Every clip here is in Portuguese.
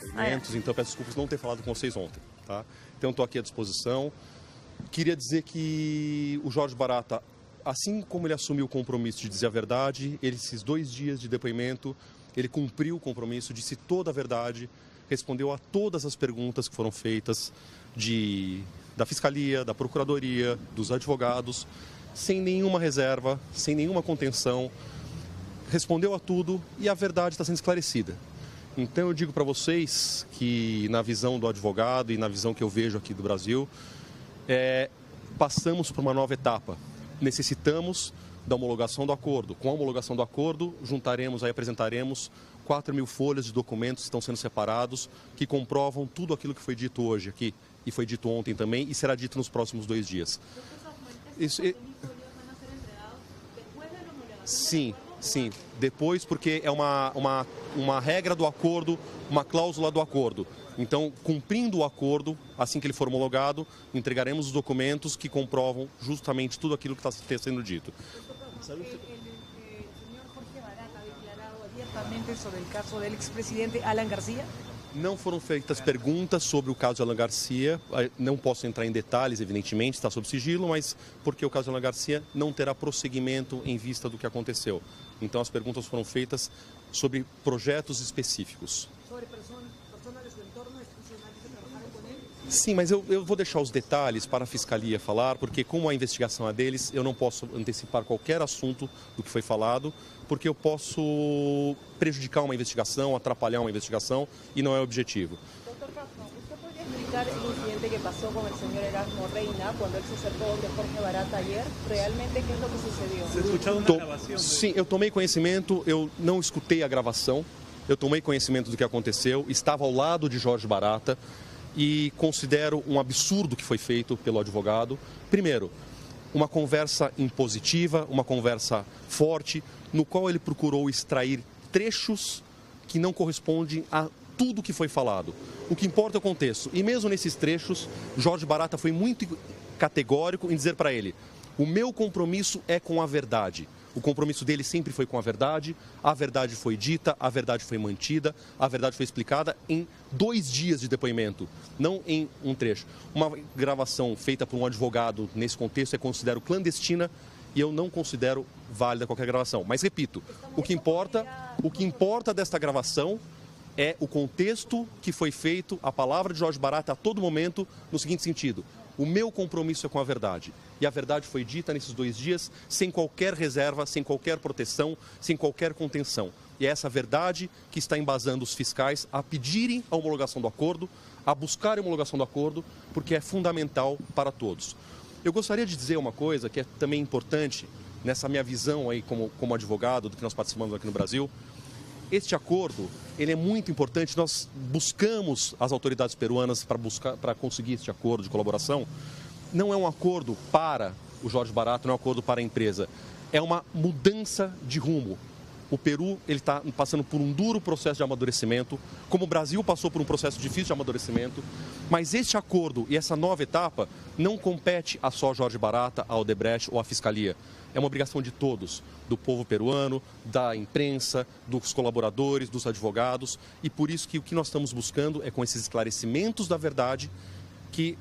depoimentos, então peço desculpas por não ter falado com vocês ontem, tá? Então estou aqui à disposição. Queria dizer que o Jorge Barata, assim como ele assumiu o compromisso de dizer a verdade, esses 2 dias de depoimento, ele cumpriu o compromisso, disse toda a verdade, respondeu a todas as perguntas que foram feitas da Fiscalia, da Procuradoria, dos advogados, sem nenhuma reserva, sem nenhuma contenção, respondeu a tudo e a verdade está sendo esclarecida. Então eu digo para vocês que na visão do advogado e na visão que eu vejo aqui do Brasil, passamos por uma nova etapa. Necessitamos da homologação do acordo. Com a homologação do acordo, apresentaremos 4.000 folhas de documentos que estão sendo separados, que comprovam tudo aquilo que foi dito hoje aqui, e foi dito ontem também, e será dito nos próximos 2 dias. Sim, depois, porque é uma regra do acordo, uma cláusula do acordo. Então, cumprindo o acordo, assim que ele for homologado, entregaremos os documentos que comprovam justamente tudo aquilo que está sendo dito. O senhor Jorge Barata declarado abiertamente sobre o caso do ex-presidente Alan García? Não foram feitas perguntas sobre o caso de Alan García, não posso entrar em detalhes, evidentemente, está sob sigilo, mas porque o caso de Alan García não terá prosseguimento em vista do que aconteceu. Então as perguntas foram feitas sobre projetos específicos. Sobre pessoas do seu entorno, funcionários que trabalharam com ele? Sim, mas eu vou deixar os detalhes para a Fiscalia falar, porque como a investigação é deles, eu não posso antecipar qualquer assunto do que foi falado, porque eu posso prejudicar uma investigação, atrapalhar uma investigação, e não é o objetivo. Doutor Castro, ¿usted podría explicar el incidente que pasó con el señor Erasmo Reina cuando él se acercó donde Jorge Barata ayer? ¿Realmente qué es lo que sucedió? ¿Se escuchó una grabación? Sim, eu tomei conhecimento, eu não escutei a gravação, eu tomei conhecimento do que aconteceu, estava ao lado de Jorge Barata e considero um absurdo que foi feito pelo advogado. Primeiro, uma conversa impositiva, uma conversa forte, no qual ele procurou extrair trechos que não correspondem a tudo que foi falado. O que importa é o contexto. E mesmo nesses trechos, Jorge Barata foi muito categórico em dizer para ele: o meu compromisso é com a verdade. O compromisso dele sempre foi com a verdade foi dita, a verdade foi mantida, a verdade foi explicada em 2 dias de depoimento, não em um trecho. Uma gravação feita por um advogado nesse contexto eu considero clandestina e eu não considero válida qualquer gravação. Mas repito, o que importa desta gravação é o contexto que foi feito, a palavra de Jorge Barata a todo momento, no seguinte sentido: o meu compromisso é com a verdade. E a verdade foi dita nesses 2 dias, sem qualquer reserva, sem qualquer proteção, sem qualquer contenção. E é essa verdade que está embasando os fiscais a pedirem a homologação do acordo, a buscarem a homologação do acordo, porque é fundamental para todos. Eu gostaria de dizer uma coisa que é também importante, nessa minha visão aí como advogado do que nós participamos aqui no Brasil. Este acordo, ele é muito importante, nós buscamos as autoridades peruanas para conseguir este acordo de colaboração. Não é um acordo para o Jorge Barata, não é um acordo para a empresa, é uma mudança de rumo. O Peru está passando por um duro processo de amadurecimento, como o Brasil passou por um processo difícil de amadurecimento, mas este acordo e essa nova etapa não compete a só Jorge Barata, a Odebrecht ou a Fiscalia. É uma obrigação de todos, do povo peruano, da imprensa, dos colaboradores, dos advogados, e por isso que o que nós estamos buscando é, com esses esclarecimentos da verdade, que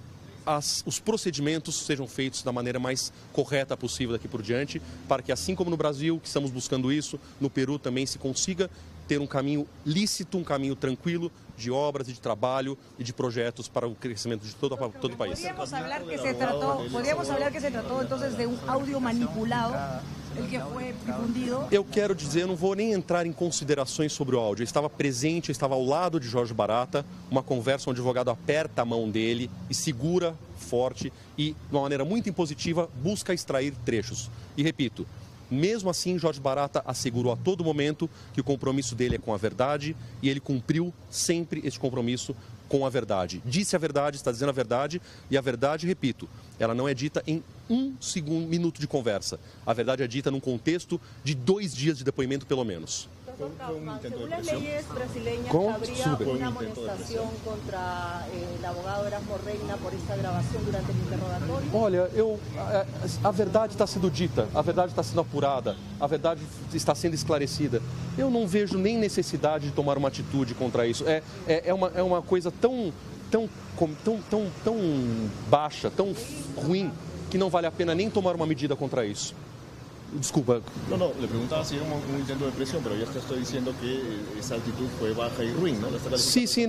os procedimentos sejam feitos da maneira mais correta possível daqui por diante, para que, assim como no Brasil, que estamos buscando isso, no Peru também se consiga ter um caminho lícito, um caminho tranquilo de obras e de trabalho e de projetos para o crescimento de todo o país. Podríamos falar que se trató entonces de áudio manipulado, el que foi difundido. Eu quero dizer, eu não vou nem entrar em considerações sobre o áudio. Eu estava presente, eu estava ao lado de Jorge Barata, uma conversa onde o advogado aperta a mão dele e segura forte e, de uma maneira muito impositiva, busca extrair trechos. E repito, mesmo assim, Jorge Barata assegurou a todo momento que o compromisso dele é com a verdade e ele cumpriu sempre esse compromisso com a verdade. Disse a verdade, está dizendo a verdade, e a verdade, repito, ela não é dita em 1 minuto de conversa. A verdade é dita num contexto de 2 dias de depoimento, pelo menos. Doctor Kaufman, según las leyes brasileñas, ¿Cómo? habría Sube. una amonestación contra el abogado Erasmo Reina por esta grabación durante el interrogatorio. Olha, a verdade está sendo dita, a verdade está sendo apurada, a verdade está sendo esclarecida. Eu não vejo nem necessidade de tomar uma atitude contra isso. É uma coisa tão baixa, tão ruim, que não vale a pena nem tomar uma medida contra isso. Desculpa. No, le preguntaba si era un intento de presión, pero ya te estoy diciendo que esa actitud fue baja y ruin, ¿no? Sim,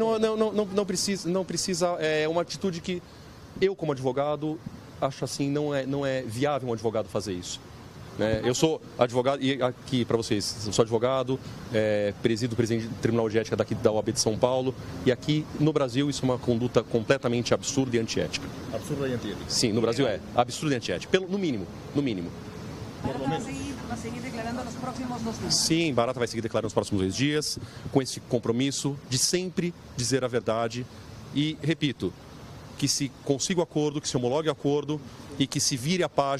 não precisa. É uma atitude que eu, como advogado, acho assim, não é viável um advogado fazer isso. Né? Eu sou advogado, e aqui para vocês, eu sou advogado, presido o presidente do Tribunal de Ética daqui da OAB de São Paulo, e aqui no Brasil isso é uma conduta completamente absurda e antiética. Absurda e antiética? Sim, no Brasil é absurda e antiética, no mínimo. Barata vai seguir declarando nos próximos 2 dias? Sim, Barata vai seguir declarando nos próximos 2 dias, com esse compromisso de sempre dizer a verdade e, repito, que se consiga o acordo, que se homologue o acordo e que se vire a página.